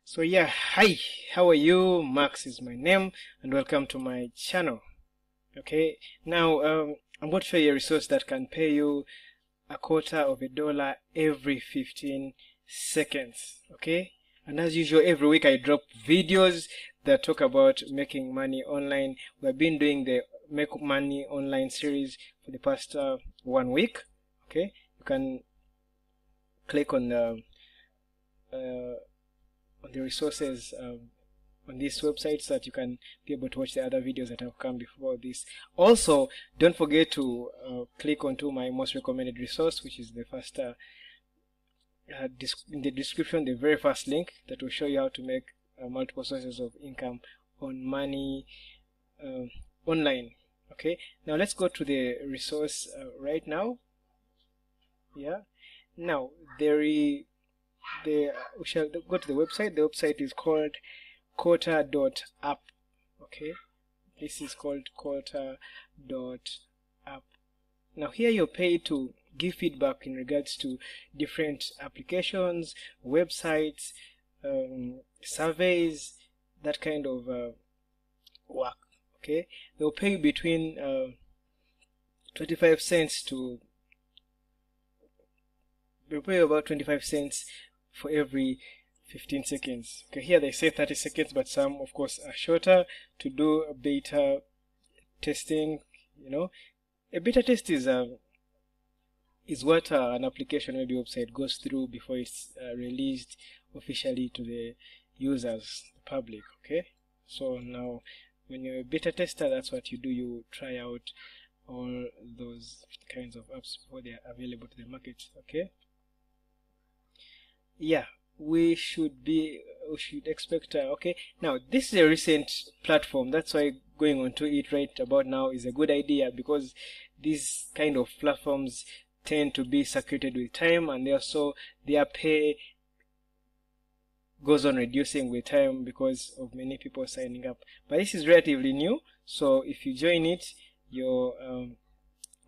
So yeah, hi, how are you? Max is my name and welcome to my channel. Okay, now I'm going to show you a resource that can pay you $0.25 every 15 seconds. Okay, and as usual, every week I drop videos that talk about making money online. We've been doing the Make Money Online series for the past 1 week. Okay, you can click on the resources on this website so that you can be able to watch the other videos that have come before this. Also, don't forget to click onto my most recommended resource, which is the first in the description, the very first link that will show you how to make multiple sources of income on money online. Okay, now let's go to the resource right now. Yeah, now we shall go to the website. The website is called Quota.app. Okay, this is called Quota.app. Now here you're paid to give feedback in regards to different applications, websites, surveys, that kind of work. Okay, they'll pay you between 25 cents to they'll pay you about 25 cents for every 15 seconds. Okay, here they say 30 seconds, but some of course are shorter to do a beta testing. You know, a beta test is what an application, maybe website, goes through before it's released officially to the users, the public. Okay, so now when you're a beta tester, that's what you do. You try out all those kinds of apps before they are available to the market. Okay, yeah, we should expect okay, now this is a recent platform, that's why going on to it right about now is a good idea, because these kind of platforms tend to be saturated with time, and also their pay goes on reducing with time because of many people signing up. But this is relatively new, so if you join it, you're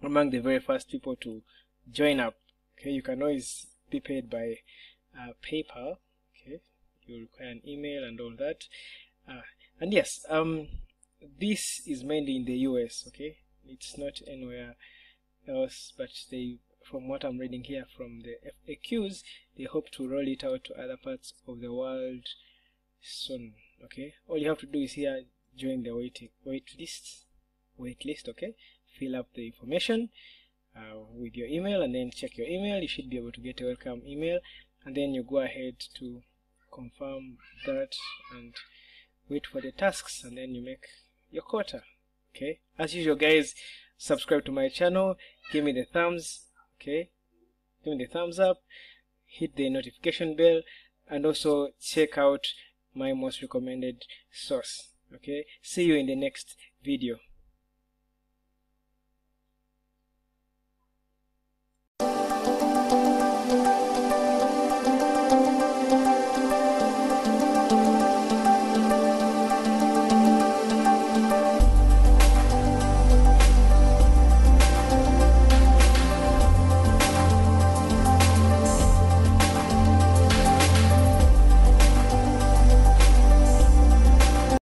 among the very first people to join up. Okay, you can always be paid by PayPal. Okay, you require an email and all that, and yes, this is mainly in the US. Okay, it's not anywhere else, but they, from what I'm reading here from the FAQs, they hope to roll it out to other parts of the world soon. Okay, all you have to do is here join the wait list. Okay, fill up the information with your email, and then check your email. You should be able to get a welcome email, and then you go ahead to confirm that and wait for the tasks, and then you make your quota. Okay, as usual guys, subscribe to my channel, give me the thumbs, okay, give me the thumbs up, hit the notification bell, and also check out my most recommended source. Okay, see you in the next video.